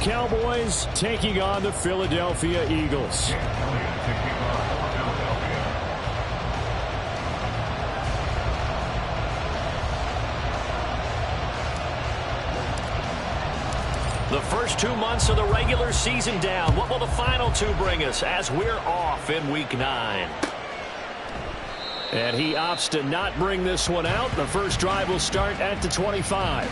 Cowboys taking on the Philadelphia Eagles. The first 2 months of the regular season down. What will the final two bring us as we're off in Week 9? And he opts to not bring this one out. The first drive will start at the 25.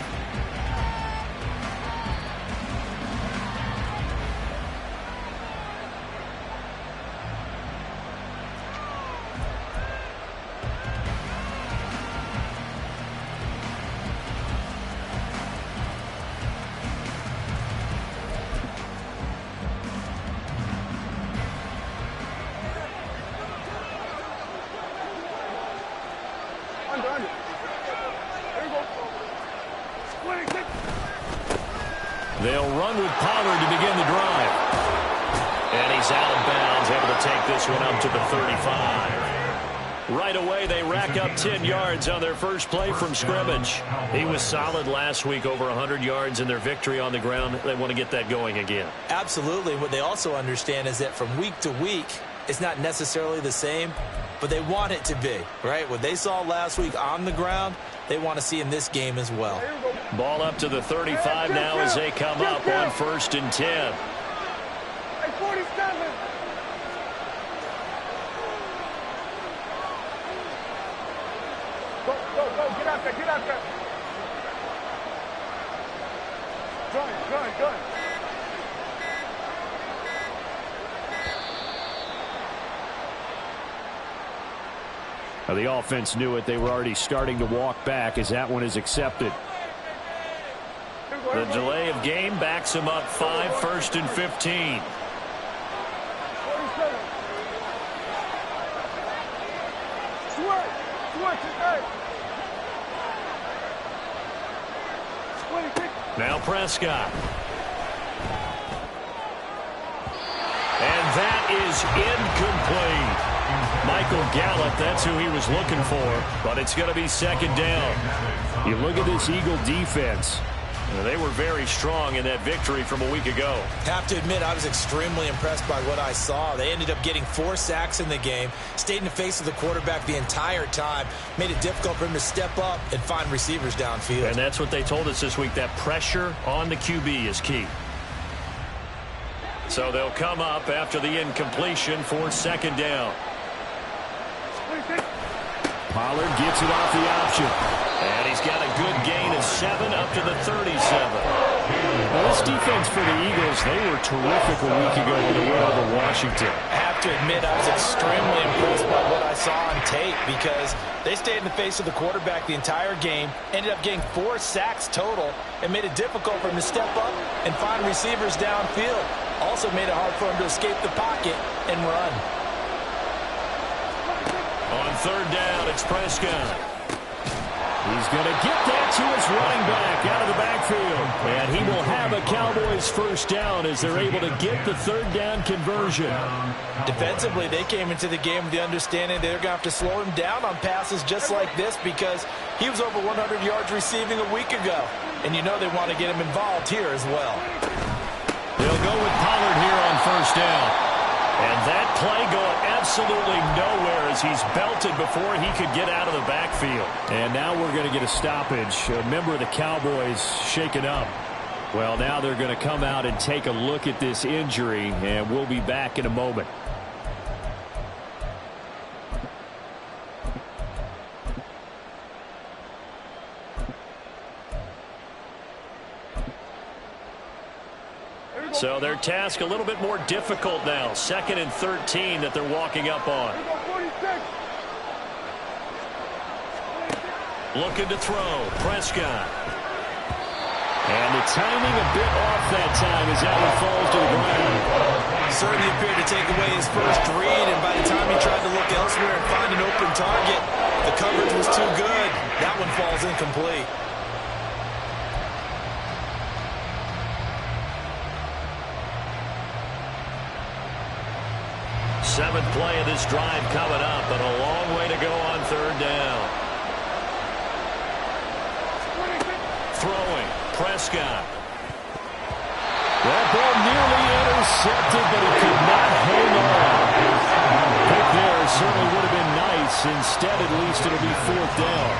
They'll run with Pollard to begin the drive. And he's out of bounds, able to take this one up to the 35. Right away, they rack up 10 yards on their first play from scrimmage. He was solid last week, over 100 yards in their victory on the ground. They want to get that going again. Absolutely. What they also understand is that from week to week, it's not necessarily the same, but they want it to be, right? What they saw last week on the ground, they want to see in this game as well. Ball up to the 35 now as they come up on 1st and 10. Hey, 47. Go, get out there. Good. Now, the offense knew it. They were already starting to walk back as that one is accepted. The delay of game backs him up 5, 1st and 15. Now Prescott. And that is incomplete. Michael Gallup, that's who he was looking for, but it's going to be 2nd down. You look at this Eagle defense. They were very strong in that victory from a week ago. Have to admit, I was extremely impressed by what I saw. They ended up getting 4 sacks in the game, stayed in the face of the quarterback the entire time, made it difficult for him to step up and find receivers downfield. And that's what they told us this week, that pressure on the QB is key. So they'll come up after the incompletion for 2nd down. Pollard gets it off the option. And he's got a good gain of 7 up to the 37. Well, this defense for the Eagles, they were terrific a week ago when they went over Washington. I have to admit, I was extremely impressed by what I saw on tape because they stayed in the face of the quarterback the entire game, ended up getting 4 sacks total, and made it difficult for him to step up and find receivers downfield. Also made it hard for him to escape the pocket and run. On 3rd down, it's Prescott. He's going to get that to his running back out of the backfield. And he will have a Cowboys 1st down as they're able to get the 3rd down conversion. Defensively, they came into the game with the understanding they're going to have to slow him down on passes just like this because he was over 100 yards receiving a week ago. And you know they want to get him involved here as well. They'll go with Pollard here on 1st down. And that play going absolutely nowhere as he's belted before he could get out of the backfield. And now we're going to get a stoppage. A member of the Cowboys shaken up. Well, now they're going to come out and take a look at this injury, and we'll be back in a moment. So their task a little bit more difficult now. 2nd and 13 that they're walking up on. Looking to throw. Prescott. And the timing a bit off that time as that one falls to the ground. Certainly appeared to take away his first read, and by the time he tried to look elsewhere and find an open target, the coverage was too good. That one falls incomplete. 7th play of this drive coming up, and a long way to go on 3rd down. Throwing, Prescott. That ball nearly intercepted, but he could not hang on. Pick there certainly would have been nice. Instead, at least it'll be 4th down.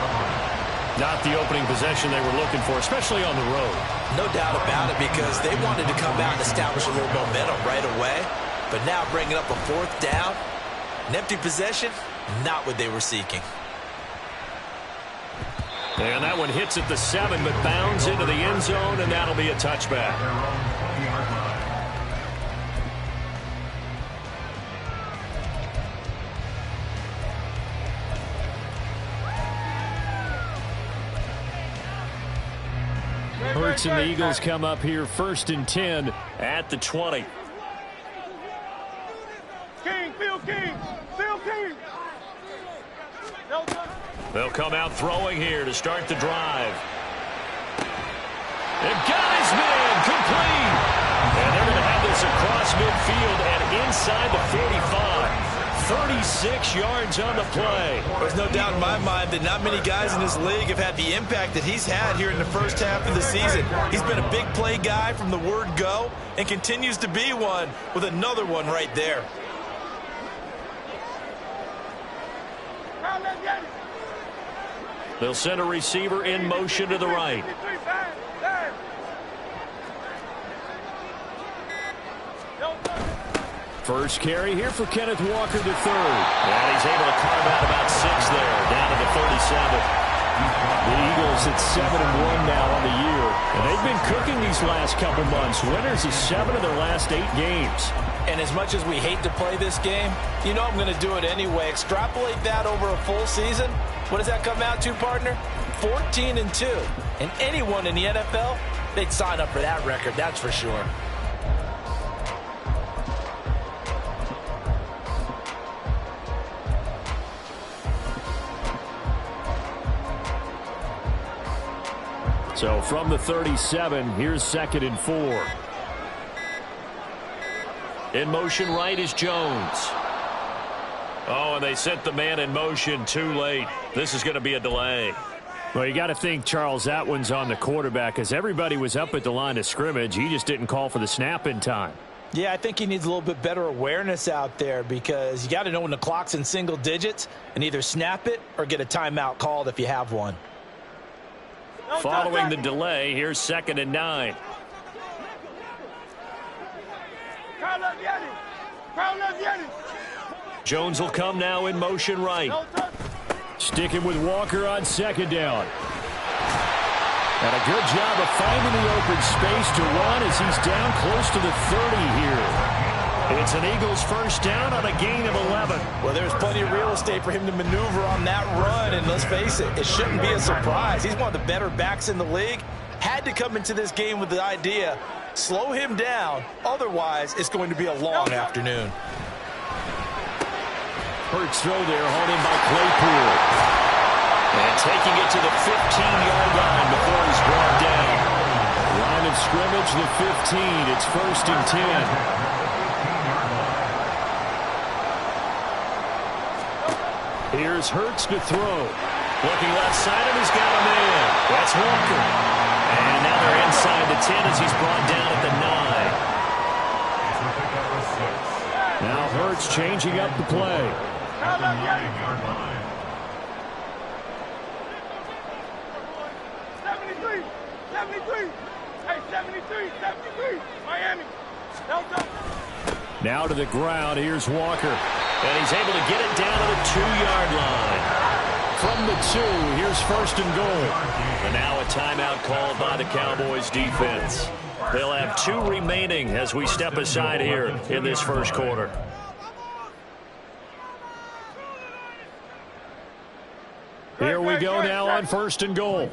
Not the opening possession they were looking for, especially on the road. No doubt about it, because they wanted to come out and establish a little momentum right away. But now bringing up a 4th down, an empty possession, not what they were seeking. And that one hits at the 7, but bounds into the end zone, and that'll be a touchback. Hurts and the Eagles come up here 1st and 10 at the 20. King, Phil King, Phil King. They'll come out throwing here to start the drive. And got his man complete. And they're going to have this across midfield and inside the 45. 36 yards on the play. There's no doubt in my mind that not many guys in this league have had the impact that he's had here in the first half of the season. He's been a big play guy from the word go and continues to be one with another one right there. They'll send a receiver in motion to the right. First carry here for Kenneth Walker to 3rd. And he's able to carve out about 6 there, down to the 37. The Eagles at 7-1 now on the year. And they've been cooking these last couple months. Winners of 7 of their last 8 games. And as much as we hate to play this game, you know I'm going to do it anyway. Extrapolate that over a full season. What does that come out to, partner? 14-2. And anyone in the NFL, they'd sign up for that record, that's for sure. So from the 37, here's 2nd and 4. In motion right is Jones. Oh, and they sent the man in motion too late. This is going to be a delay. Well, you got to think, Charles, that one's on the quarterback, as everybody was up at the line of scrimmage. He just didn't call for the snap in time. Yeah, I think he needs a little bit better awareness out there, because you got to know when the clock's in single digits and either snap it or get a timeout called if you have one. Following the delay, here's 2nd and 9. Jones will come now in motion right. Sticking with Walker on 2nd down. And a good job of finding the open space to run as he's down close to the 30 here. It's an Eagles first down on a gain of 11. Well, there's plenty of real estate for him to maneuver on that run, and let's face it, it shouldn't be a surprise. He's one of the better backs in the league. Had to come into this game with the idea, slow him down, otherwise it's going to be a long afternoon. Hurts throw there, hauled in by Claypool. And taking it to the 15-yard line before he's brought down. Line of scrimmage, the 15. It's 1st and 10. Here's Hurts to throw. Looking left side, and he's got a man. That's Walker. And now they're inside the 10 as he's brought down at the 9. Now Hurts changing up the play. 73, 73. Hey, 73, 73. Miami. Now to the ground. Here's Walker. And he's able to get it down to the 2-yard line. From the 2, here's 1st and goal. And now a timeout called by the Cowboys defense. They'll have 2 remaining as we step aside here in this first quarter. Here we go now on 1st and goal.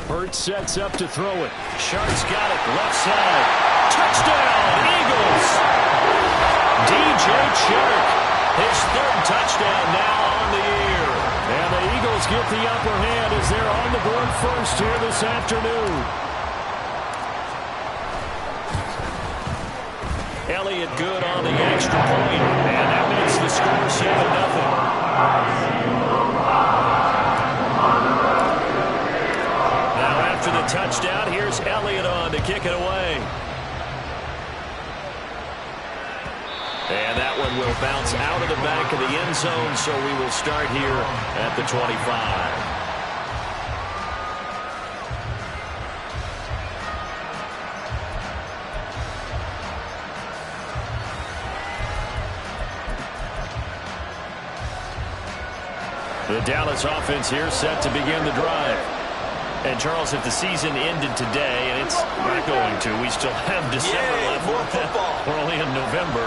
Hurts sets up to throw it. Sharp's got it left side. Touchdown, Eagles! DJ Chark, his 3rd touchdown now on the year. And the Eagles get the upper hand as they're on the board first here this afternoon. Elliott good on the extra point, and that makes the score 7-0. Now after the touchdown. Here's Elliott on to kick it away. And that one will bounce out of the back of the end zone, so we will start here at the 25. The Dallas offense here set to begin the drive. And, Charles, if the season ended today, and it's not going to, we still have December left. More football. We're only in November.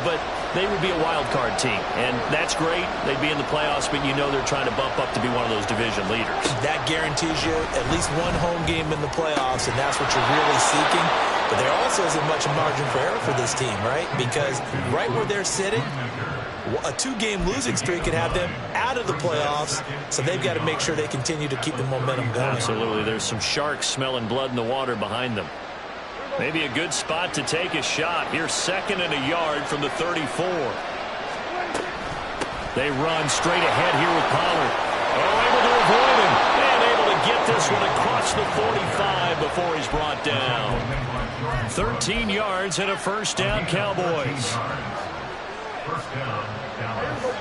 But they would be a wild card team. And that's great. They'd be in the playoffs, but you know they're trying to bump up to be one of those division leaders. That guarantees you at least one home game in the playoffs, and that's what you're really seeking. But there also isn't much margin for error for this team, right? Because right where they're sitting, a 2-game losing streak could have them out of the playoffs, so they've got to make sure they continue to keep the momentum going. Absolutely. There's some sharks smelling blood in the water behind them. Maybe a good spot to take a shot. Here's 2nd and a yard from the 34. They run straight ahead here with Pollard. Oh, able to avoid him. And able to get this one across the 45 before he's brought down. 13 yards and a first down, Cowboys. First down, Dallas.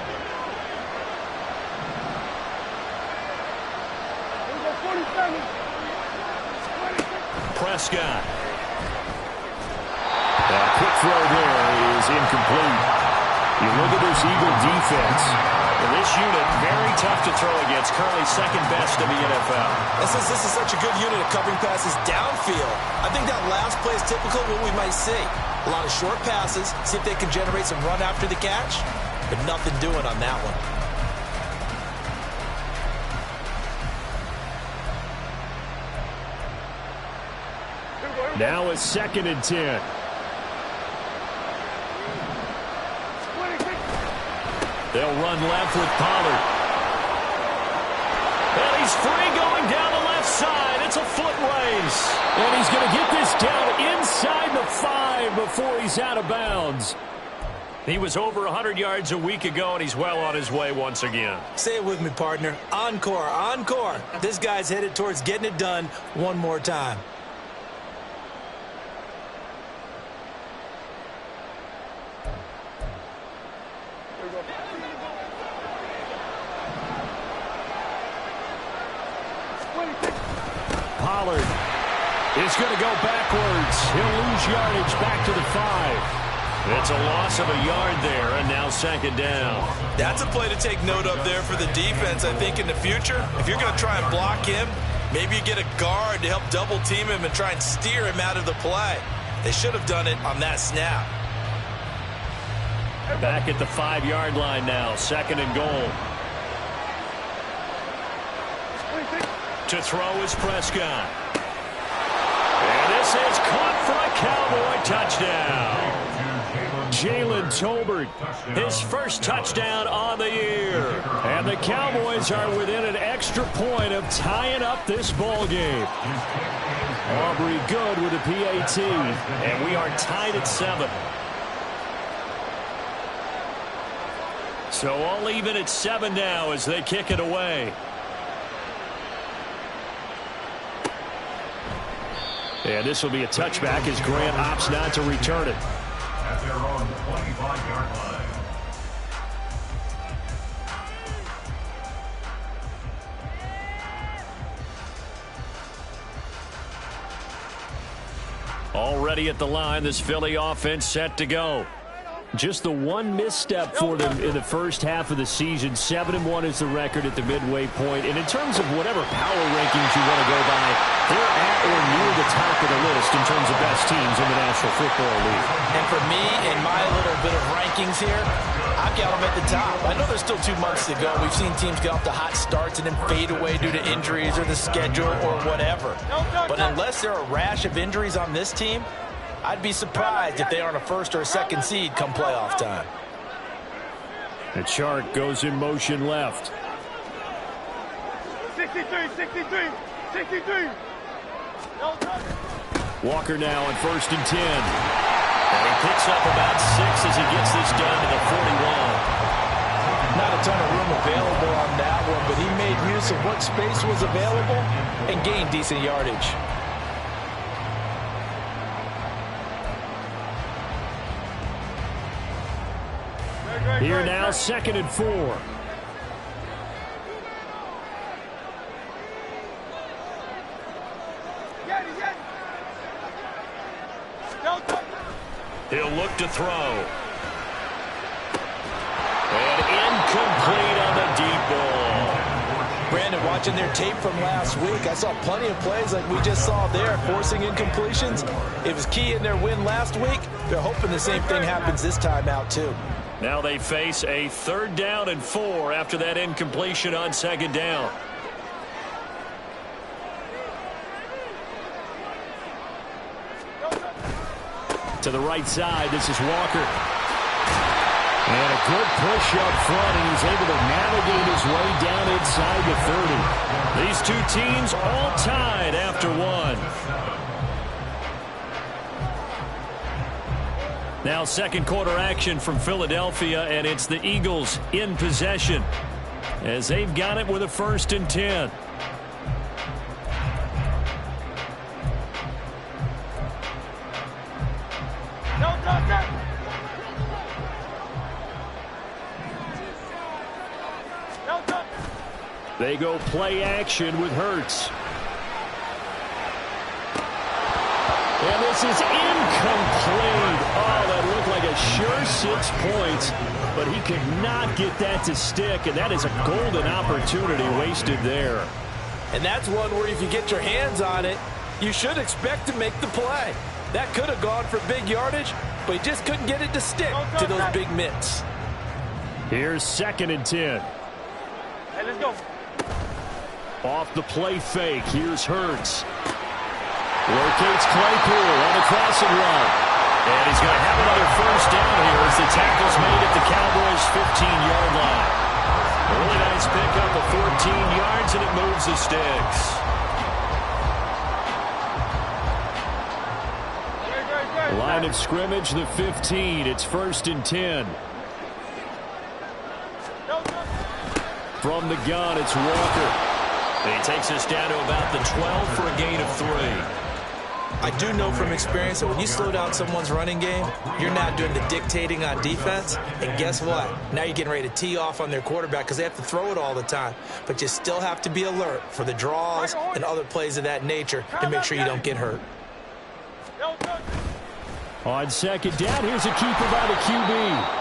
Prescott. That quick throw there is incomplete. You look at this Eagle defense. And this unit, very tough to throw against. Currently 2nd best in the NFL. This is such a good unit of covering passes downfield. I think that last play is typical of what we might see. A lot of short passes, see if they can generate some run after the catch, but nothing doing on that one. Now it's 2nd and 10. They'll run left with Pollard. And he's free going down the left side. It's a foot race. And he's going to get this down inside the 5 before he's out of bounds. He was over 100 yards a week ago, and he's well on his way once again. Say it with me, partner. Encore, encore. This guy's headed towards getting it done one more time. Pollard is going to go backwards. He'll lose yardage back to the 5. It's a loss of a yard there, and now 2nd down. That's a play to take note of there for the defense. I think in the future, if you're going to try and block him, maybe you get a guard to help double team him and try and steer him out of the play. They should have done it on that snap. Back at the 5-yard line now, 2nd and goal. To throw is Prescott. And this is caught for a Cowboy touchdown. Jalen Tolbert, his first touchdown on the year. And the Cowboys are within an extra point of tying up this ball game. Aubrey Good with a PAT. And we are tied at 7. So all even at 7 now as they kick it away. And this will be a touchback as Grant opts not to return it. At their own 25-yard line. Already at the line, this Philly offense set to go. Just the one misstep for them in the first half of the season. 7-1 is the record at the midway point. And in terms of whatever power rankings you want to go by, they're at or near the top of the list in terms of best teams in the National Football League. And for me, in my little bit of rankings here, I've got them at the top. I know there's still 2 months to go. We've seen teams get off to hot starts and then fade away due to injuries or the schedule or whatever. But unless there are a rash of injuries on this team, I'd be surprised if they aren't a 1st or a 2nd seed come playoff time. The chart goes in motion left. 63, 63, 63. Walker now on 1st and 10. And he picks up about 6 as he gets this down to the 41. Not a ton of room available on that one, but he made use of what space was available and gained decent yardage. Here now, 2nd and 4. He'll look to throw. And incomplete on the deep ball. Brandon, watching their tape from last week, I saw plenty of plays like we just saw there, forcing incompletions. It was key in their win last week. They're hoping the same thing happens this time out, too. Now they face a 3rd down and 4 after that incompletion on 2nd down. To the right side, this is Walker. And a good push up front, and he's able to navigate his way down inside the 30. These two teams all tied after 1. Now 2nd quarter action from Philadelphia, and it's the Eagles in possession as they've got it with a 1st and 10. They go play action with Hurts. And this is incomplete. Oh, that looked like a sure 6 points, but he could not get that to stick, and that is a golden opportunity wasted there. And that's one where if you get your hands on it, you should expect to make the play. That could have gone for big yardage, but he just couldn't get it to stick to those big mitts. Here's 2nd and 10. Hey, let's go. Off the play fake, here's Hurts. Locates Claypool on the crossing run. And he's going to have another 1st down here as the tackle's made at the Cowboys' 15-yard line. A really nice pickup of 14 yards, and it moves the sticks. Line of scrimmage, the 15. It's 1st and 10. From the gun, it's Walker. And he takes us down to about the 12 for a gain of 3. I do know from experience that when you slow down someone's running game, you're not doing the dictating on defense. And guess what? Now you're getting ready to tee off on their quarterback because they have to throw it all the time. But you still have to be alert for the draws and other plays of that nature to make sure you don't get hurt. On 2nd down, here's a keeper by the QB.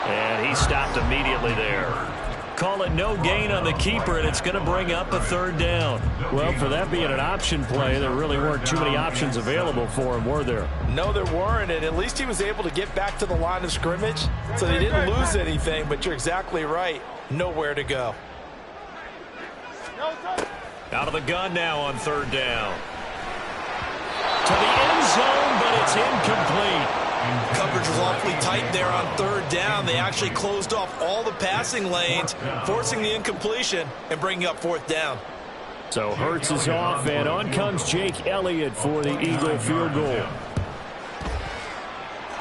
And he stopped immediately there. Call it no gain on the keeper, and it's going to bring up a 3rd down. Well, for that being an option play, there really weren't too many options available for him, were there? No, there weren't, and at least he was able to get back to the line of scrimmage, so they didn't lose anything, but you're exactly right. Nowhere to go. Out of the gun now on 3rd down. To the end zone, but it's incomplete. Coverage was awfully tight there on 3rd down. They actually closed off all the passing lanes, forcing the incompletion and bringing up 4th down. So Hurts is off, and on comes Jake Elliott for the Eagle field goal.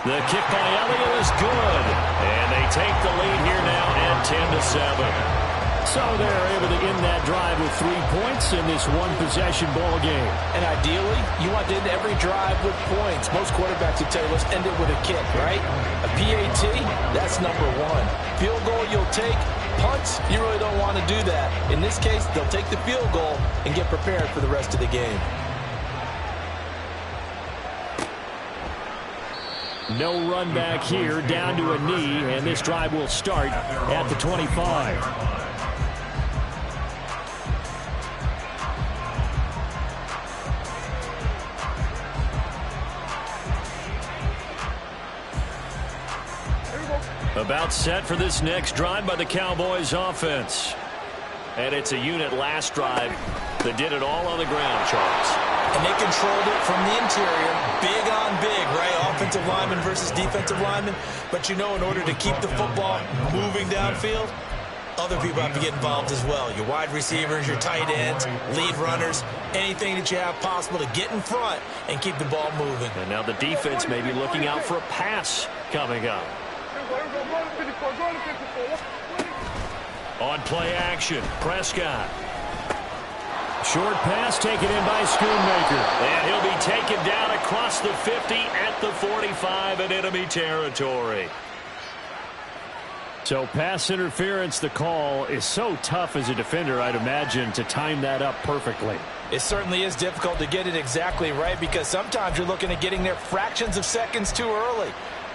The kick by Elliott is good, and they take the lead here now at 10-7. So they're able to end that drive with 3 points in this one-possession ball game. And ideally, you want to end every drive with points. Most quarterbacks would tell you, let's end it with a kick, right? A PAT, that's number 1. Field goal you'll take. Punts, you really don't want to do that. In this case, they'll take the field goal and get prepared for the rest of the game. No run back here, down to a knee, and this drive will start at the 25. About set for this next drive by the Cowboys offense. And it's a unit last drive that did it all on the ground, Charles. And they controlled it from the interior, big on big, right? Offensive lineman versus defensive lineman. But you know, in order to keep the football moving downfield, other people have to get involved as well. Your wide receivers, your tight ends, lead runners, anything that you have possible to get in front and keep the ball moving. And now the defense may be looking out for a pass coming up. On play action, Prescott. Short pass taken in by Schoonmaker. And he'll be taken down across the 50 at the 45 in enemy territory. So pass interference, the call is so tough as a defender, I'd imagine, to time that up perfectly. It certainly is difficult to get it exactly right because sometimes you're looking at getting there fractions of seconds too early.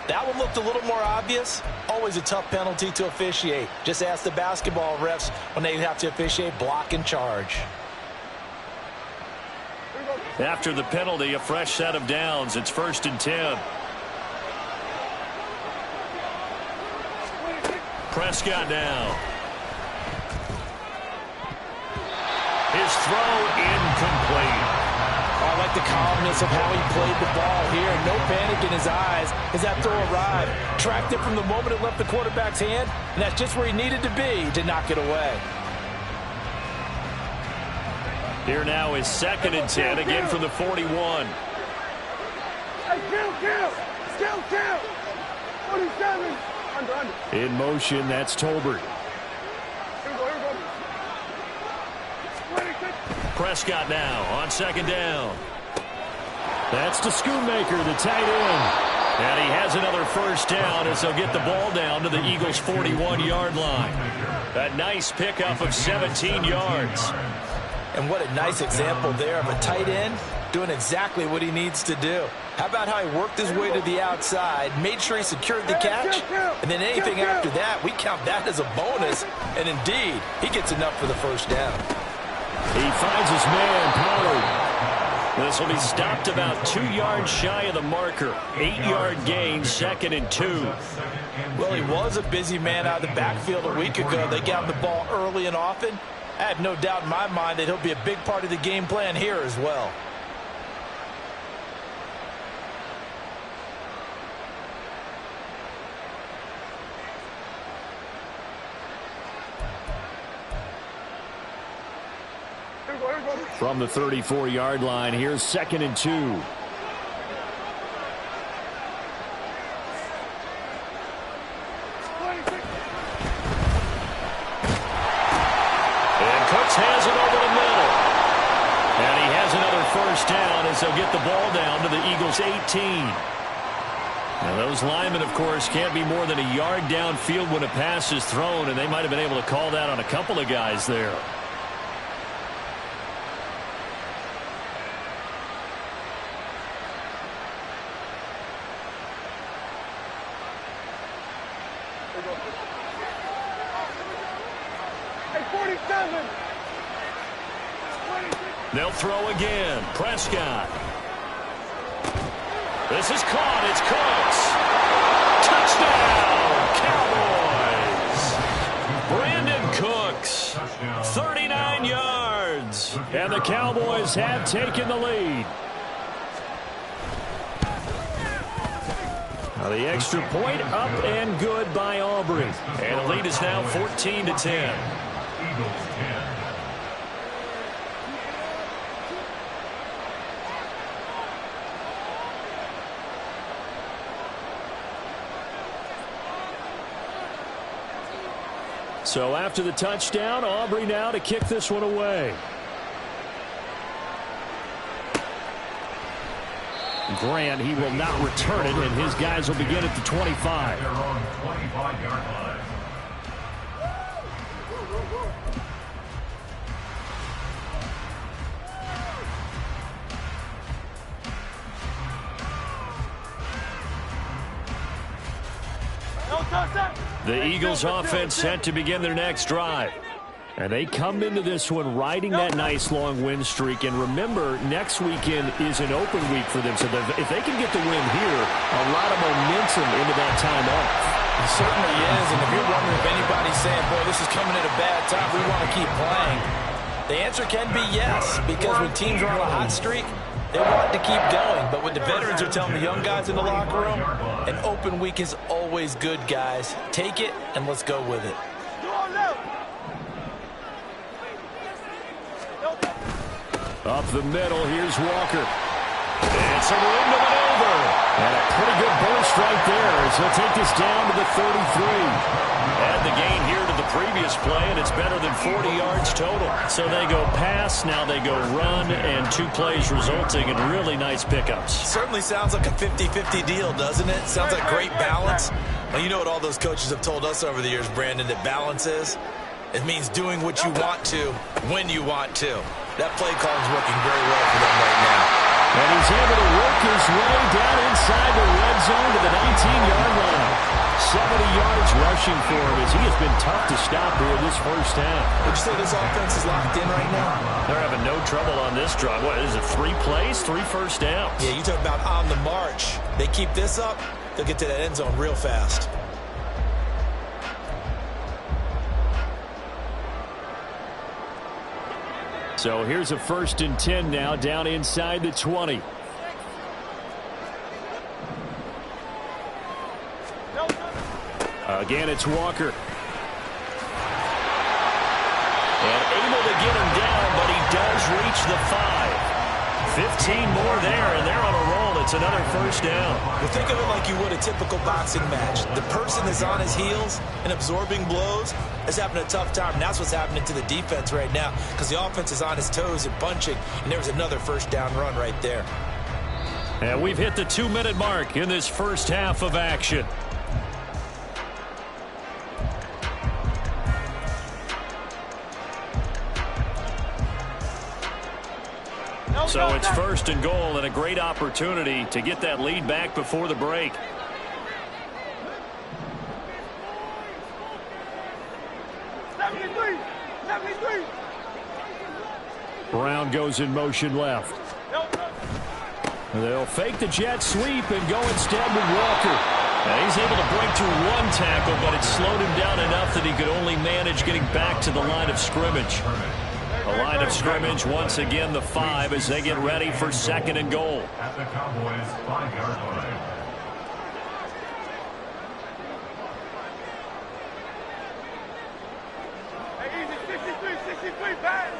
That one looked a little more obvious. Always a tough penalty to officiate. Just ask the basketball refs when they have to officiate block and charge. After the penalty, a fresh set of downs. It's 1st and 10. Prescott now. His throw incomplete. I like the calmness of how he played the ball here. No panic in his eyes as that throw arrived. Tracked it from the moment it left the quarterback's hand, and that's just where he needed to be to knock it away. Here now is 2nd and 10, again from the 41. Kill! 47! In motion, that's Tolbert. Prescott now on 2nd down. That's to Schoonmaker, the tight end. And he has another 1st down as they'll get the ball down to the Eagles' 41-yard line. A nice pickup of 17 yards. And what a nice example there of a tight end doing exactly what he needs to do. How about how he worked his way to the outside, made sure he secured the catch, and then anything after that, we count that as a bonus. And indeed, he gets enough for the 1st down. He finds his man, Pollard. This will be stopped about 2 yards shy of the marker. 8-yard gain, 2nd and 2. Well, he was a busy man out of the backfield a week ago. They got him the ball early and often. I have no doubt in my mind that he'll be a big part of the game plan here as well. From the 34-yard line, here's 2nd and 2. Has it over the middle. And he has another 1st down as they'll get the ball down to the Eagles' 18. Now those linemen, of course, can't be more than a yard downfield when a pass is thrown, and they might have been able to call that on a couple of guys there. They'll throw again. Prescott. This is caught. It's Cooks. Touchdown. Brandon Cooks. 39 yards. And the Cowboys have taken the lead. Now the extra point up and good by Aubrey. And the lead is now 14-10. Eagles 10. So after the touchdown, Aubrey now to kick this one away. Grant, he will not return it, and his guys will begin at the 25. They're on the 25-yard line. The Eagles offense set to begin their next drive. And they come into this one riding that nice long win streak. And remember, next weekend is an open week for them. So if they can get the win here, a lot of momentum into that time off. It certainly is. And if you're wondering if anybody's saying, boy, this is coming at a bad time, we want to keep playing, the answer can be yes. Because when teams are on a hot streak, they want to keep going. But what the veterans are telling the young guys in the locker room, an open week is always good, guys. Take it, and let's go with it. Up the middle, here's Walker. It's a room to maneuver. And a pretty good burst right there as he'll take this down to the 33. Add the gain here to the previous play, and it's better than 40 yards total. So they go pass, now they go run, and 2 plays resulting in really nice pickups. Certainly sounds like a 50-50 deal, doesn't it? Sounds like great balance. Well, you know what all those coaches have told us over the years, Brandon, that balance is? It means doing what you want to, when you want to. That play call is working very well for them right now. And he's able to work his way down inside the red zone to the 19-yard line. 70 yards rushing for him as he has been tough to stop here this first half. Would you say this offense is locked in right now? They're having no trouble on this drive. What is it, 3 plays, 3 first downs? Yeah, you talk about on the march. They keep this up, they'll get to that end zone real fast. So here's a 1st and 10 now, down inside the 20. Again, it's Walker. And able to get him down, but he does reach the 5. 15 more there, and they're on a roll. It's another first down. Well, think of it like you would a typical boxing match. The person is on his heels and absorbing blows is having a tough time. And that's what's happening to the defense right now because the offense is on his toes and punching, and there's another first down run right there. And we've hit the 2-minute mark in this first half of action. So it's 1st and goal and a great opportunity to get that lead back before the break. Brown goes in motion left. They'll fake the jet sweep and go instead with Walker. Now he's able to break through 1 tackle, but it slowed him down enough that he could only manage getting back to the line of scrimmage. The line of scrimmage, once again, the 5 as they get ready for 2nd and goal. At the Cowboys' 5-yard line. Hey, easy, 63, pass.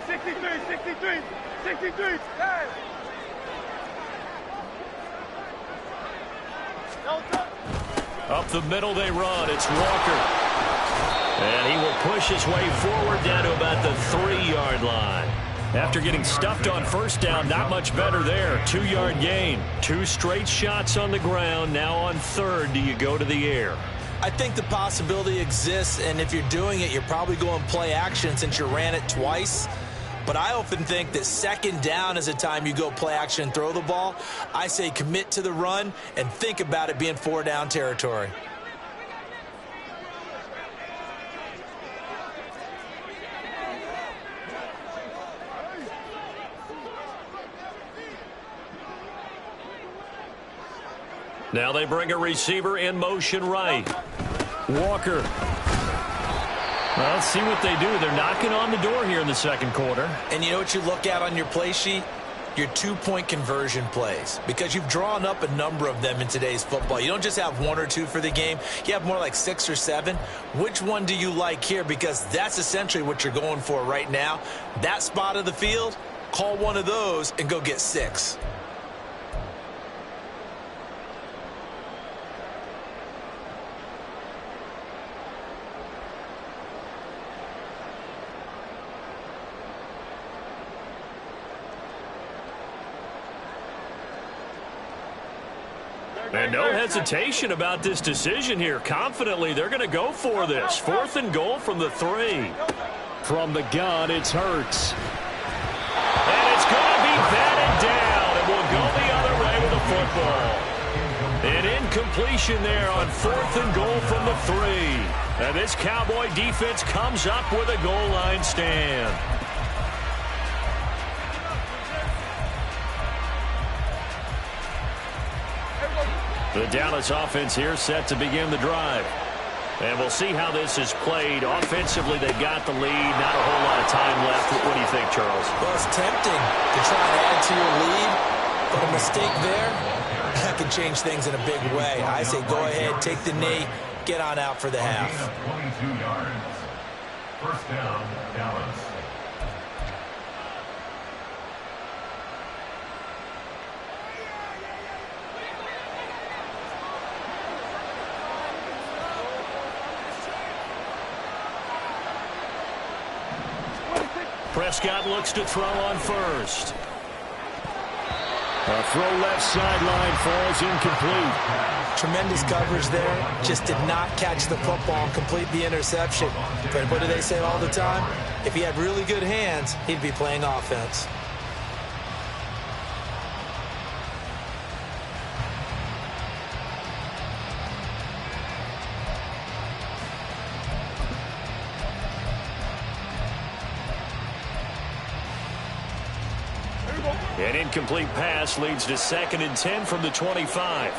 63, pass. Up the middle they run. It's Walker. And he will push his way forward down to about the 3-yard line. After getting stuffed on first down, not much better there. 2-yard gain. 2 straight shots on the ground. Now on 3rd, do you go to the air? I think the possibility exists, and if you're doing it, you're probably going play action since you ran it twice. But I often think that 2nd down is a time you go play action and throw the ball. I say commit to the run and think about it being 4-down territory. Now they bring a receiver in motion right. Walker. Well, let's see what they do. They're knocking on the door here in the 2nd quarter. And you know what you look at on your play sheet? Your 2-point conversion plays. Because you've drawn up a number of them in today's football. You don't just have 1 or 2 for the game. You have more like 6 or 7. Which one do you like here? Because that's essentially what you're going for right now. That spot of the field, call one of those and go get 6. And no hesitation about this decision here. Confidently, they're going to go for this. 4th and goal from the 3. From the gun, it's Hurts. And it's going to be batted down. It will go the other way with the football. An incompletion there on 4th and goal from the 3. And this Cowboy defense comes up with a goal line stand. The Dallas offense here set to begin the drive. And we'll see how this is played. Offensively, they've got the lead. Not a whole lot of time left. What do you think, Charles? Well, it's tempting to try and add to your lead, but a mistake there, that can change things in a big way. I say go ahead, take the knee, get on out for the half. 22 yards. First down, Dallas. Prescott looks to throw on first. A throw left sideline falls incomplete. Tremendous coverage there. Just did not catch the football and complete the interception. But what do they say all the time? If he had really good hands, he'd be playing offense. An incomplete pass leads to 2nd and 10 from the 25.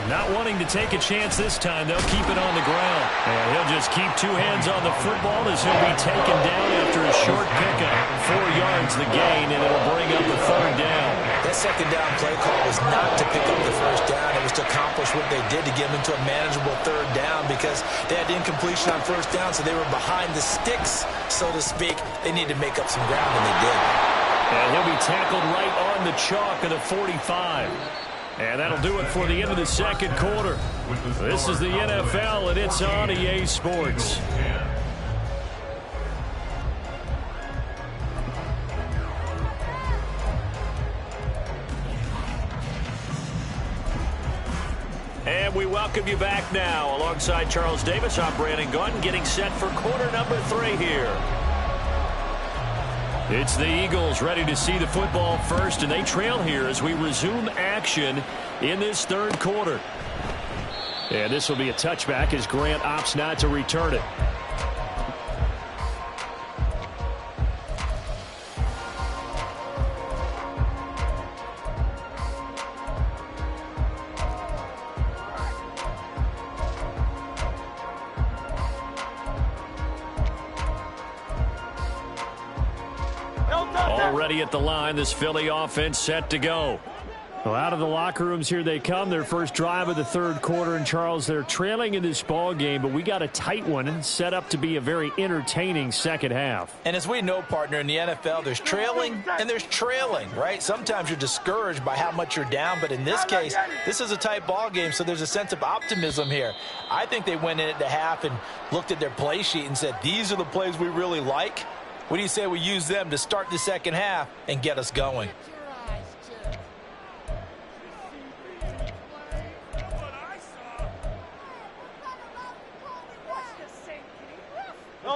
Not wanting to take a chance this time, they'll keep it on the ground. And he'll just keep 2 hands on the football as he'll be taken down after a short pickup. 4 yards the gain, and it'll bring up a 3rd down. That 2nd down play call was not to pick up the 1st down. It was to accomplish what they did to get them into a manageable 3rd down because they had incompletion on 1st down, so they were behind the sticks, so to speak. They needed to make up some ground, and they did. And he'll be tackled right on the chalk at the 45. And that'll do it for the end of the 2nd quarter. This is the NFL, and it's on EA Sports. And we welcome you back now. Alongside Charles Davis, I'm Brandon Gunn, getting set for quarter number 3 here. It's the Eagles ready to see the football first, and they trail here as we resume action in this 3rd quarter. And this will be a touchback as Grant opts not to return it. Already at the line, this Philly offense set to go. Well, out of the locker rooms here they come. Their first drive of the 3rd quarter. And, Charles, they're trailing in this ball game, but we got a tight one set up to be a very entertaining 2nd half. And as we know, partner, in the NFL, there's trailing and there's trailing, right? Sometimes you're discouraged by how much you're down, but in this case, this is a tight ball game, so there's a sense of optimism here. I think they went in at the half and looked at their play sheet and said, these are the plays we really like. What do you say we use them to start the 2nd half and get us going?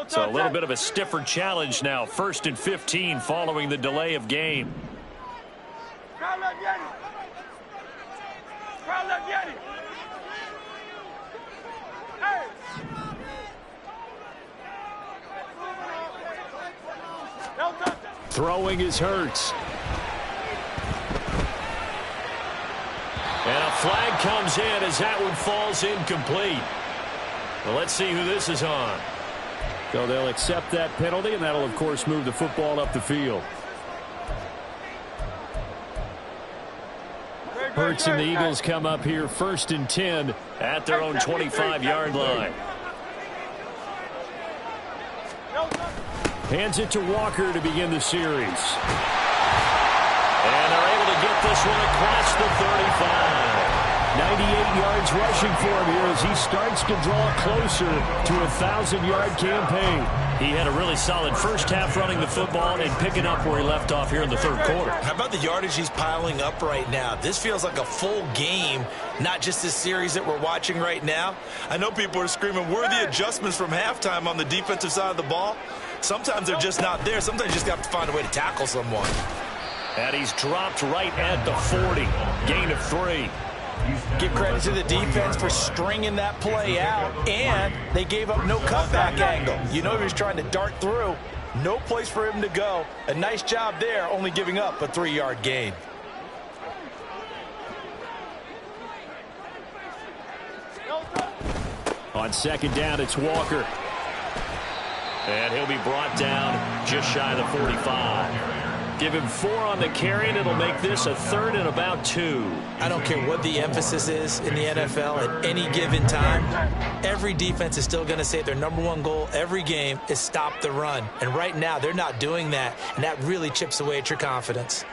So a little bit of a stiffer challenge now. 1st and 15 following the delay of game. Throwing is Hurts. And a flag comes in as that one falls incomplete. Well, let's see who this is on. So they'll accept that penalty, and that'll, of course, move the football up the field. Hurts and the Eagles come up here 1st and 10 at their own 25-yard line. Hands it to Walker to begin the series. And they're able to get this one across the 35. 98 yards rushing for him here as he starts to draw closer to a 1,000-yard campaign. He had a really solid first half running the football and picking up where he left off here in the 3rd quarter. How about the yardage he's piling up right now? This feels like a full game, not just this series that we're watching right now. I know people are screaming, where are the adjustments from halftime on the defensive side of the ball? Sometimes they're just not there. Sometimes you just have to find a way to tackle someone. And he's dropped right at the 40. Gain of 3. Give credit to the defense for stringing that play out, and they gave up no cutback angle. You know he was trying to dart through. No place for him to go. A nice job there, only giving up a 3-yard gain. On 2nd down, it's Walker. And he'll be brought down just shy of the 45. Give him 4 on the carry, and it'll make this a 3rd and about 2. I don't care what the emphasis is in the NFL at any given time. Every defense is still going to say their #1 goal every game is stop the run. And right now, they're not doing that, and that really chips away at your confidence.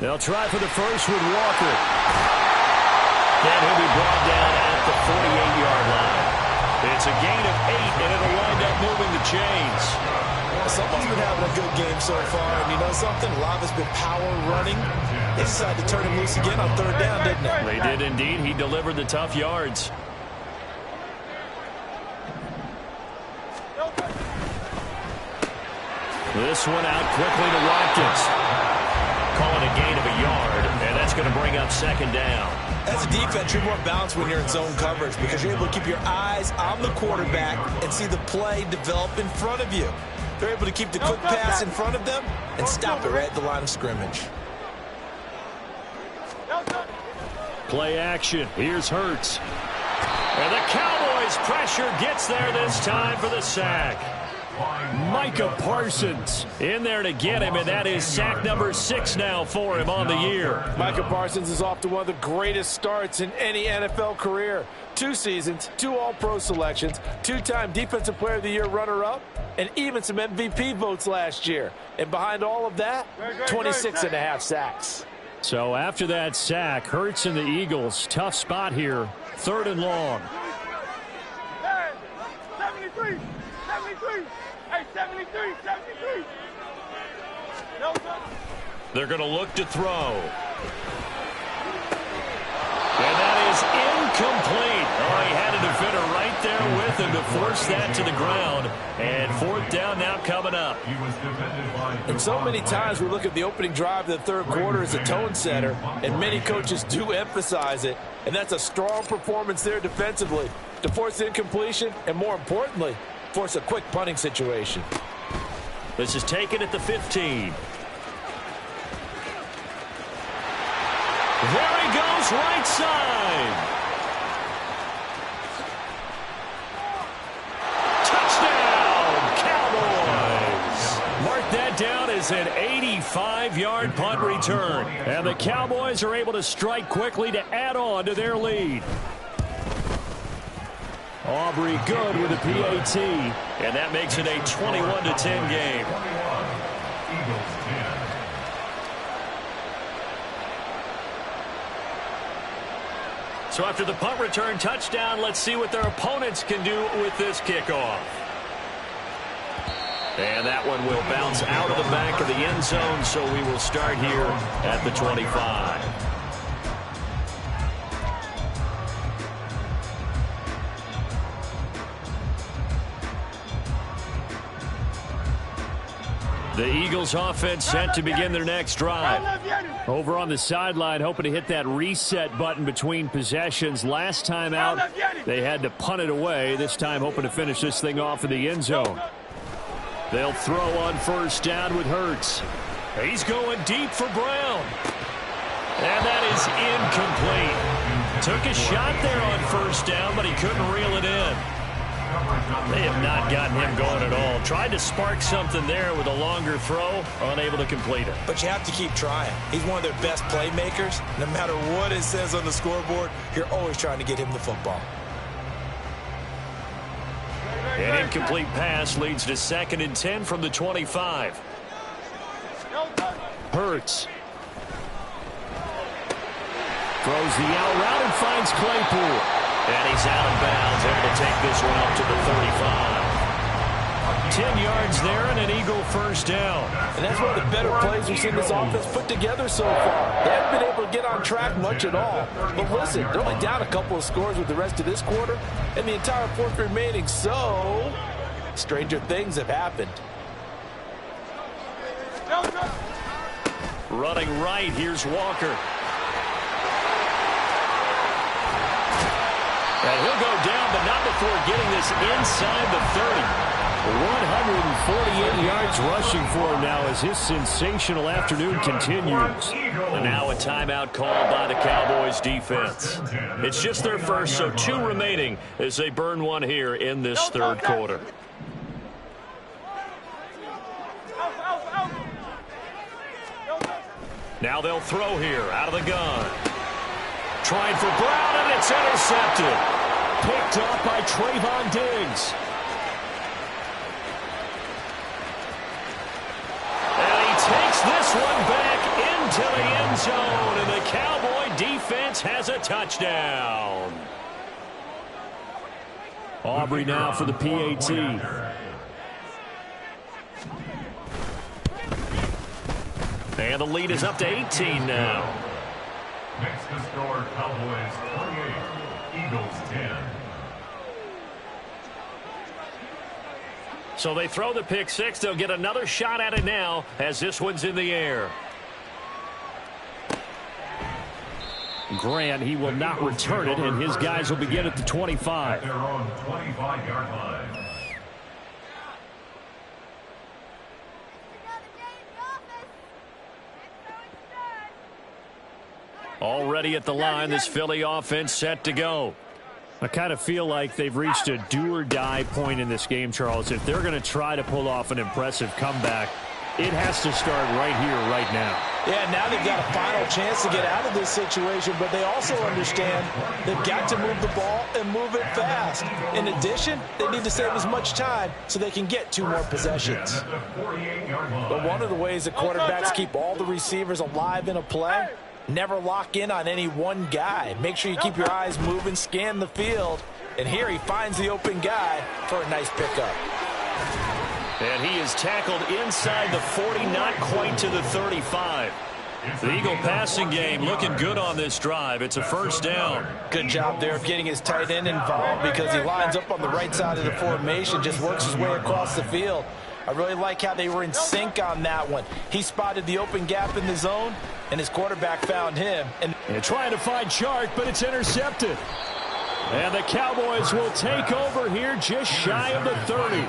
They'll try for the first with Walker. And he'll be brought down at the 48-yard line. It's a gain of 8, and it'll wind up moving the chains. Someone's been having a good game so far, and you know something? A lot of it's been power running. They decided to turn him loose again on third down, didn't they? They did indeed. He delivered the tough yards. This one out quickly to Watkins. Calling a gain of a yard, and that's going to bring up second down. As a defense, you're more balanced when you're in zone coverage because you're able to keep your eyes on the quarterback and see the play develop in front of you. They're able to keep the quick pass in front of them and stop it right at the line of scrimmage. Play action. Here's Hurts. And the Cowboys pressure gets there this time for the sack. Micah Parsons in there to get him, and that is sack number 6 now for him on the year. Micah Parsons is off to one of the greatest starts in any NFL career. 2 seasons, 2 All-Pro selections, 2-time Defensive Player of the Year runner-up, and even some MVP votes last year. And behind all of that, 26.5 sacks. So after that sack, Hurts and the Eagles, tough spot here, 3rd and long. 73, 73. Hey, 73, 73. No, sir. They're going to look to throw. And that is incomplete. Oh, he had a defender right there with him to force that to the ground. And 4th down now coming up. And so many times we look at the opening drive of the 3rd quarter as a tone setter, and many coaches do emphasize it. And that's a strong performance there defensively to force incompletion and, more importantly, force a quick punting situation. This is taken at the 15. There he goes, right side. Touchdown, Cowboys. Mark that down as an 85-yard punt return. And the Cowboys are able to strike quickly to add on to their lead. Aubrey good with a PAT, and that makes it a 21-10 game. So after the punt return touchdown, let's see what their opponents can do with this kickoff. And that one will bounce out of the back of the end zone, so we will start here at the 25. The Eagles offense set to begin their next drive. Over on the sideline, hoping to hit that reset button between possessions. Last time out, they had to punt it away. This time, hoping to finish this thing off in the end zone. They'll throw on 1st down with Hurts. He's going deep for Brown. And that is incomplete. Took a shot there on 1st down, but he couldn't reel it in. They have not gotten him going at all. Tried to spark something there with a longer throw, unable to complete it. But you have to keep trying. He's one of their best playmakers. No matter what it says on the scoreboard, you're always trying to get him the football. An incomplete pass leads to 2nd and 10 from the 25. Hurts. Throws the out route and finds Claypool. And he's out of bounds, able to take this one up to the 35. 10 yards there and an Eagle 1st down. And that's one of the better plays we've seen this offense put together so far. They haven't been able to get on track much at all. But listen, they're only down a couple of scores with the rest of this quarter and the entire 4th remaining. So, stranger things have happened. Running right, here's Walker. And he'll go down, but not before getting this inside the 30. 148 yards rushing for him now as his sensational afternoon continues. And now a timeout called by the Cowboys defense. It's just their first, so 2 remaining as they burn one here in this 3rd quarter. Now they'll throw here out of the gun. Trying for Brown, and it's intercepted. Picked up by Trayvon Diggs. And he takes this one back into the end end zone, and the Cowboy defense has a touchdown. Aubrey now for the PAT. And the lead is up to 18 now. Next to score, Cowboys 28, Eagles 10. So they throw the pick six. They'll get another shot at it now as this one's in the air. Grant, he will not return it, and his guys will begin at the 25. At their own 25-yard line. Already at the line, this Philly offense set to go. I kind of feel like they've reached a do-or-die point in this game, Charles. If they're going to try to pull off an impressive comeback, it has to start right here, right now. Yeah, now they've got a final chance to get out of this situation, but they also understand they've got to move the ball and move it fast. In addition, they need to save as much time so they can get 2 more possessions. But one of the ways that quarterbacks keep all the receivers alive in a play, never lock in on any one guy. Make sure you keep your eyes moving, scan the field. And here he finds the open guy for a nice pickup. And he is tackled inside the 40, not quite to the 35. The Eagle passing game looking good on this drive. It's a first down. Good job there of getting his tight end involved because he lines up on the right side of the formation, just works his way across the field. I really like how they were in sync on that one. He spotted the open gap in the zone, and his quarterback found him. And trying to find Chark, but it's intercepted. And the Cowboys will take over here just shy of the 30.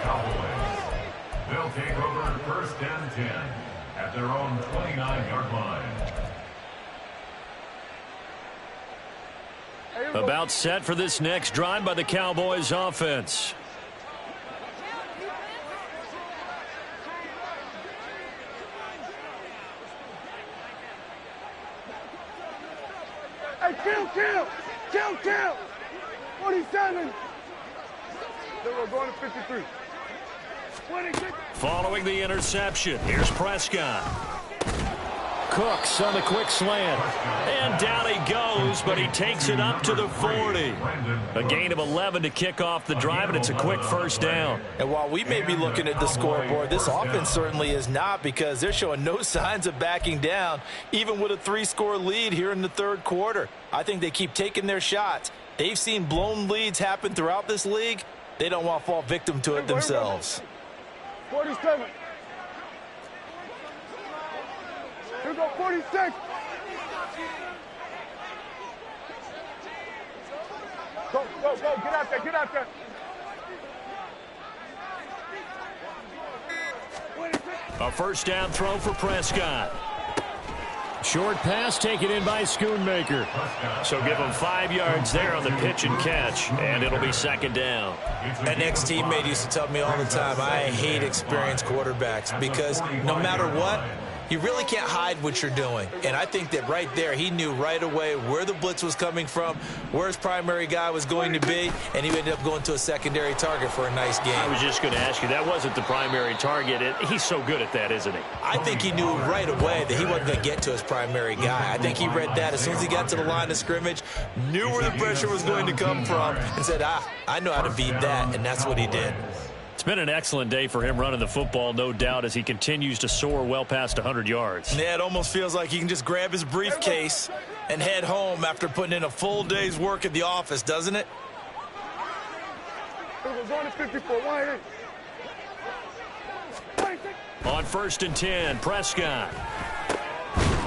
They'll take over first and 10 at their own 29-yard line. About set for this next drive by the Cowboys offense. Hey, kill! 47. Then we're going to 53. 26. Following the interception, here's Prescott. Cooks on the quick slant. And down he goes, but he takes it up to the 40. A gain of 11 to kick off the drive, and it's a quick first down. And while we may be looking at the scoreboard, this offense certainly is not, because they're showing no signs of backing down, even with a 3-score lead here in the third quarter. I think they keep taking their shots. They've seen blown leads happen throughout this league. They don't want to fall victim to it themselves. 47. Here we go, 46. Go, get out there. A first down throw for Prescott. Short pass taken in by Schoonmaker. So give him 5 yards there on the pitch and catch, and it'll be second down. An ex-teammate used to tell me all the time, I hate experienced quarterbacks because no matter what, you really can't hide what you're doing. And I think that right there, he knew right away where the blitz was coming from, where his primary guy was going to be, and he ended up going to a secondary target for a nice game. I was just going to ask you, that wasn't the primary target. He's so good at that, isn't he? I think he knew right away that he wasn't going to get to his primary guy. I think he read that as soon as he got to the line of scrimmage, knew where the pressure was going to come from, and said, I know how to beat that, and that's what he did. It's been an excellent day for him running the football, no doubt, as he continues to soar well past 100 yards. Yeah, it almost feels like he can just grab his briefcase and head home after putting in a full day's work at the office, doesn't it? We're going to 54. 26. On first and 10, Prescott.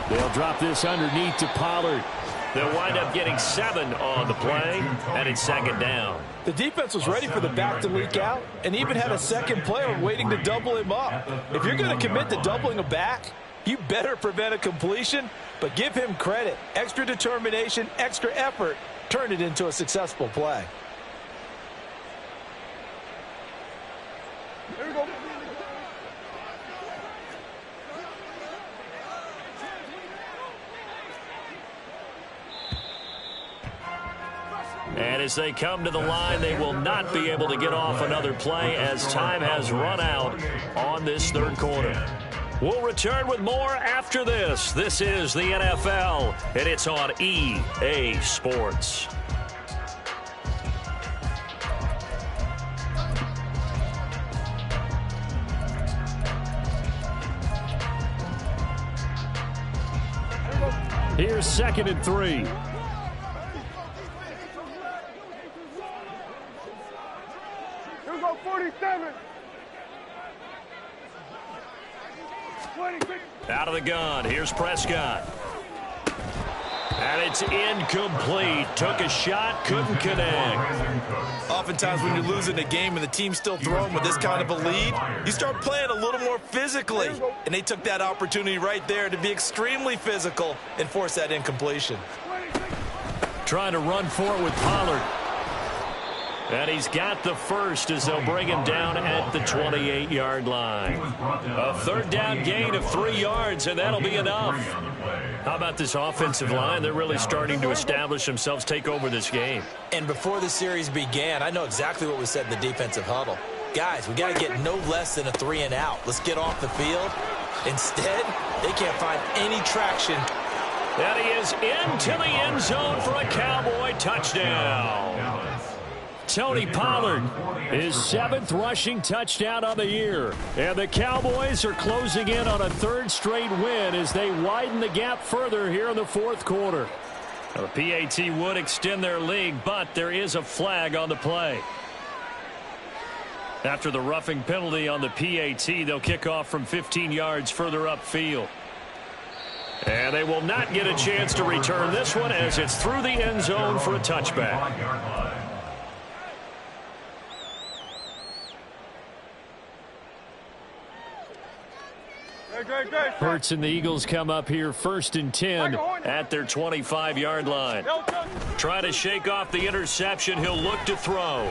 They'll drop this underneath to Pollard. They'll wind up getting 7 on the play, and it's second down. The defense was ready for the back to leak out and even had a second player waiting to double him up. If you're going to commit to doubling a back, you better prevent a completion, but give him credit. Extra determination, extra effort, turn it into a successful play. Here we go. And as they come to the line, they will not be able to get off another play as time has run out on this third quarter. We'll return with more after this. This is the NFL, and it's on EA Sports. Here's 2nd and 3. Here we go, 47. 26. Out of the gun. Here's Prescott. And it's incomplete. Took a shot, couldn't connect. Oftentimes when you're losing a game and the team's still throwing with this kind of a lead, you start playing a little more physically. And they took that opportunity right there to be extremely physical and force that incompletion. Trying to run for it with Pollard. And he's got the first as they'll bring him down at the 28-yard line. A 3rd down gain of 3 yards, and that'll be enough. How about this offensive line? They're really starting to establish themselves, take over this game. And before the series began, I know exactly what was said in the defensive huddle. Guys, we got to get no less than a 3 and out. Let's get off the field. Instead, they can't find any traction. And he is into the end zone for a Cowboy touchdown. Tony Pollard, his 7th rushing touchdown on the year. And the Cowboys are closing in on a 3rd straight win as they widen the gap further here in the 4th quarter. The PAT would extend their lead, but there is a flag on the play. After the roughing penalty on the PAT, they'll kick off from 15 yards further upfield. And they will not get a chance to return this one as it's through the end zone for a touchback. Hurts and the Eagles come up here 1st and 10 at their 25-yard line. Try to shake off the interception. He'll look to throw.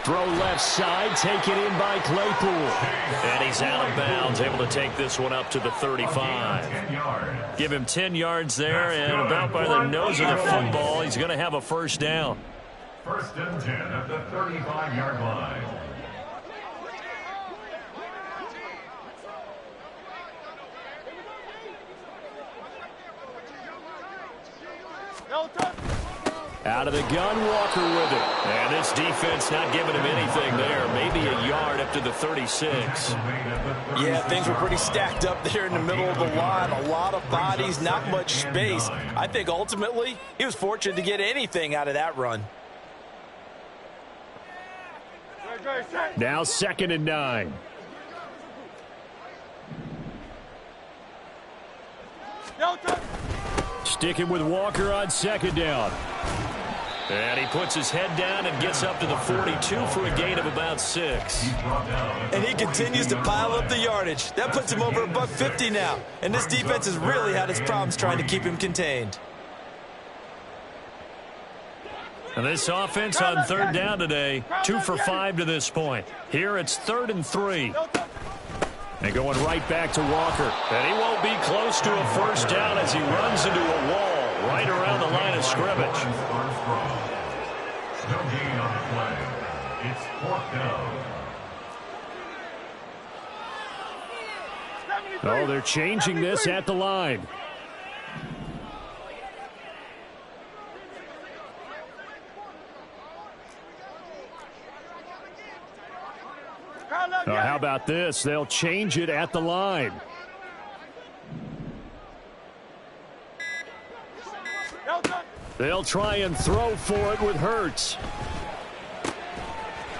Throw left side, taken in by Claypool. And he's out of bounds, able to take this one up to the 35. Give him 10 yards there, and about by the nose of the football, he's going to have a 1st down. 1st and 10 at the 35-yard line. Out of the gun, Walker with it. And this defense not giving him anything there. Maybe a yard up to the 36. Yeah, things were pretty stacked up there in the middle of the line. A lot of bodies, not much space. I think ultimately he was fortunate to get anything out of that run. Now 2nd and 9. Sticking with Walker on 2nd down. And he puts his head down and gets up to the 42 for a gain of about 6. And he continues to pile up the yardage. That puts him over $150 now. And this defense has really had its problems trying to keep him contained. And this offense on 3rd down today, 2 for 5 to this point. Here it's 3rd and 3. And going right back to Walker. And he won't be close to a 1st down as he runs into a wall right around the line of scrimmage. No gain on the play. It's 4th down. Oh, they're changing this at the line. How about this? They'll change it at the line. They'll try and throw for it with Hurts.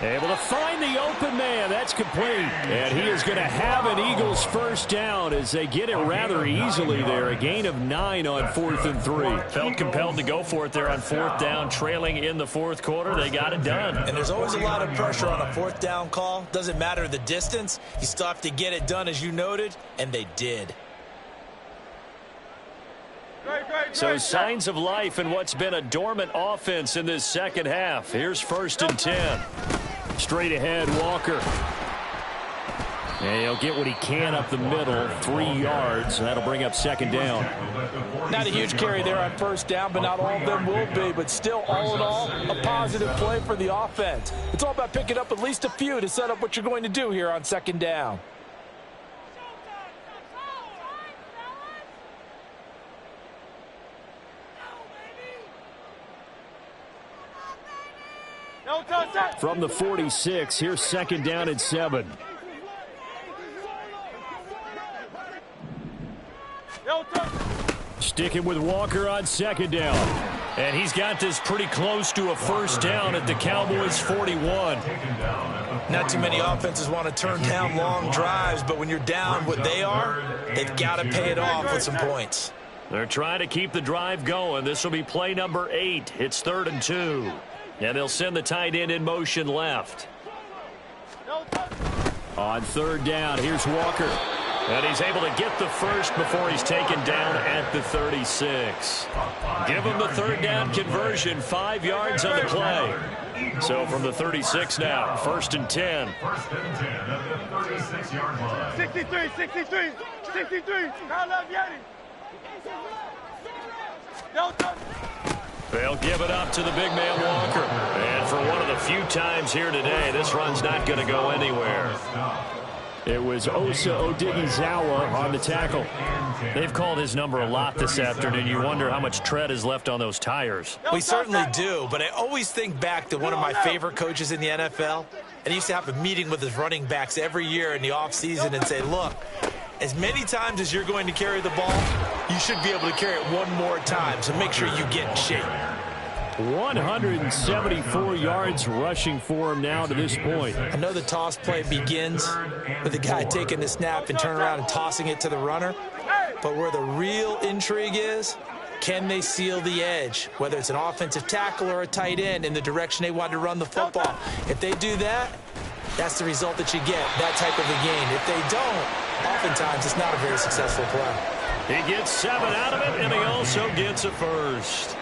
Able to find the open man. That's complete. And he is going to have an Eagles 1st down as they get it rather easily there. A gain of 9 on 4th and 3. Felt compelled to go for it there on 4th down, trailing in the 4th quarter. They got it done. And there's always a lot of pressure on a 4th down call. Doesn't matter the distance. You still have to get it done, as you noted, and they did. So signs of life in what's been a dormant offense in this 2nd half. Here's 1st and 10. Straight ahead, Walker. And he'll get what he can up the middle, 3 yards. That'll bring up 2nd down. Not a huge carry there on 1st down, but not all of them will be. But still, all in all, a positive play for the offense. It's all about picking up at least a few to set up what you're going to do here on 2nd down. From the 46, here's second down and 7. Sticking with Walker on second down. And he's got this pretty close to a first down at the Cowboys' 41. Not too many offenses want to turn down long drives, but when you're down what they are, they've got to pay it off with some points. They're trying to keep the drive going. This will be play number 8. It's 3rd and 2. And they'll send the tight end in motion left. On third down, here's Walker. And he's able to get the first before he's taken down at the 36. Give him the third down conversion, 5 yards on the play. So from the 36 now, 1st and 10. 1st and 10 at the 36-yard line. 63, 63, 63. Call up Yeti. They'll give it up to the big man Walker. And for one of the few times here today, this run's not going to go anywhere. It was Osa Odighizuwa on the tackle. They've called his number a lot this afternoon. You wonder how much tread is left on those tires. We certainly do, but I always think back to one of my favorite coaches in the NFL, and he used to have a meeting with his running backs every year in the offseason and say, look, as many times as you're going to carry the ball, you should be able to carry it one more time, so make sure you get in shape. 174 yards rushing for him now to this point. I know the toss play begins with the guy taking the snap and turning around and tossing it to the runner, but where the real intrigue is, can they seal the edge, whether it's an offensive tackle or a tight end, in the direction they want to run the football? If they do that, that's the result that you get, that type of a gain. If they don't, oftentimes it's not a very successful play. He gets 7 out of it, and he also gets a first.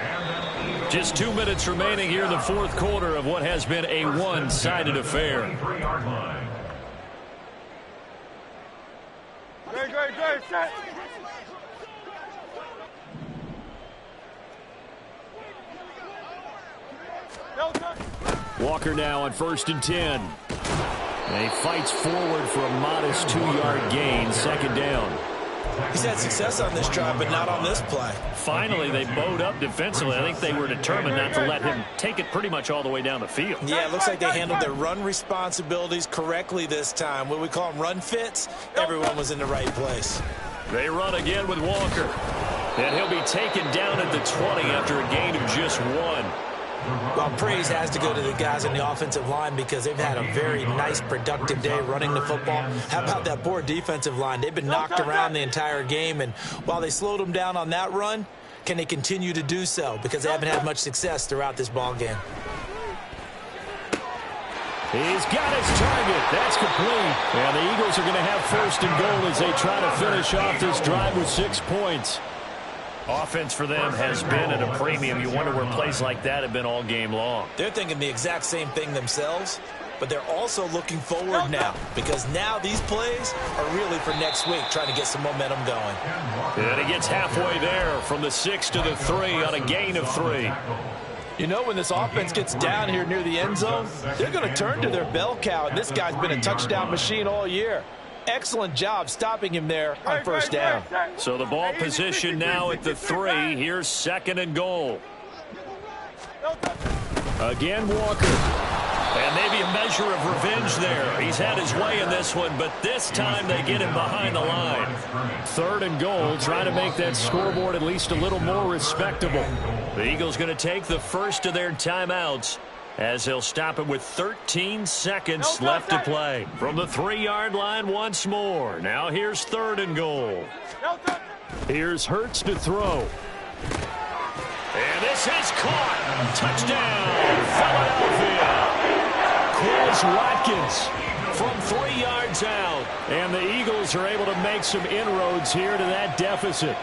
Just 2 minutes remaining here in the 4th quarter of what has been a one-sided affair. Great, set. Walker now on 1st and 10. And he fights forward for a modest 2-yard gain, 2nd down. He's had success on this drive, but not on this play. Finally, they bowed up defensively. I think they were determined not to let him take it pretty much all the way down the field. Yeah, it looks like they handled their run responsibilities correctly this time. What we call them run fits, everyone was in the right place. They run again with Walker. And he'll be taken down at the 20 after a gain of just 1. Well, praise has to go to the guys on the offensive line because they've had a very nice, productive day running the football. How about that poor defensive line? They've been knocked around the entire game, and while they slowed them down on that run, can they continue to do so? Because they haven't had much success throughout this ball game. He's got his target. That's complete. And the Eagles are going to have 1st and goal as they try to finish off this drive with 6 points. Offense for them has been at a premium. You wonder where plays like that have been all game long. They're thinking the exact same thing themselves, but they're also looking forward now because now these plays are really for next week, trying to get some momentum going. And he gets halfway there from the 6 to the 3 on a gain of 3. You know, when this offense gets down here near the end zone, they're going to turn to their bell cow, and this guy's been a touchdown machine all year. Excellent job stopping him there on 1st down. So the ball position now at the 3. Here's 2nd and goal. Again, Walker. And maybe a measure of revenge there. He's had his way in this one, but this time they get him behind the line. 3rd and goal, trying to make that scoreboard at least a little more respectable. The Eagles going to take the first of their timeouts, as they'll stop it with 13 seconds left to play. From the 3-yard line once more. Now here's 3rd and goal. Here's Hurts to throw. And this is caught. Touchdown, Philadelphia. Quez Watkins from 3 yards out. And the Eagles are able to make some inroads here to that deficit.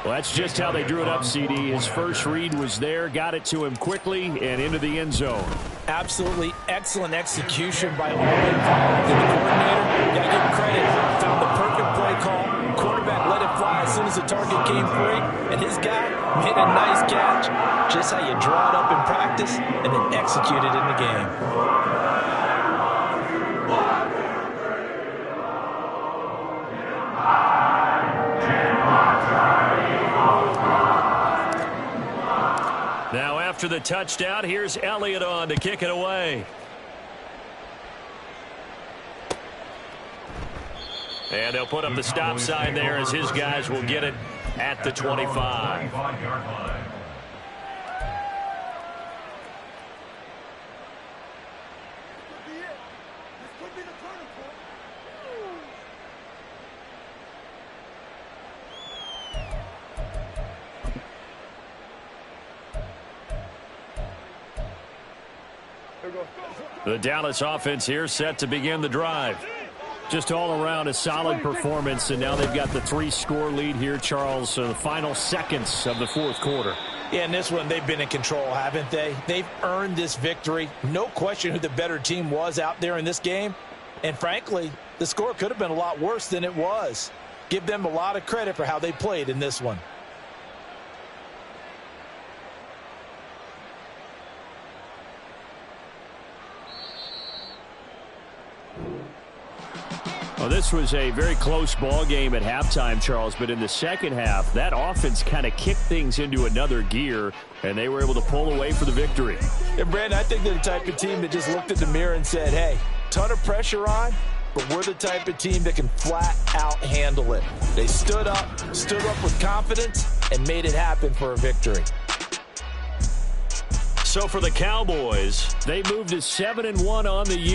Well, that's just how they drew it up, CD. His first read was there, got it to him quickly, and into the end zone. Absolutely excellent execution by all involved. And the coordinator, got to give him credit, found the perfect play call. Quarterback let it fly as soon as the target came free, and his guy made a nice catch. Just how you draw it up in practice and then execute it in the game. after the touchdown. Here's Elliott on to kick it away. And they'll put up the stop sign there as his guys will get it at the 25. The Dallas offense here set to begin the drive. Just all around a solid performance, and now they've got the 3-score lead here, Charles, so the final seconds of the fourth quarter. Yeah, in this one, they've been in control, haven't they? They've earned this victory. No question who the better team was out there in this game. And frankly, the score could have been a lot worse than it was. Give them a lot of credit for how they played in this one. Well, this was a very close ball game at halftime, Charles, but in the second half, that offense kind of kicked things into another gear, and they were able to pull away for the victory. And, Brandon, I think they're the type of team that just looked in the mirror and said, hey, ton of pressure on, but we're the type of team that can flat out handle it. They stood up with confidence, and made it happen for a victory. So for the Cowboys, they moved to 7-1 on the year.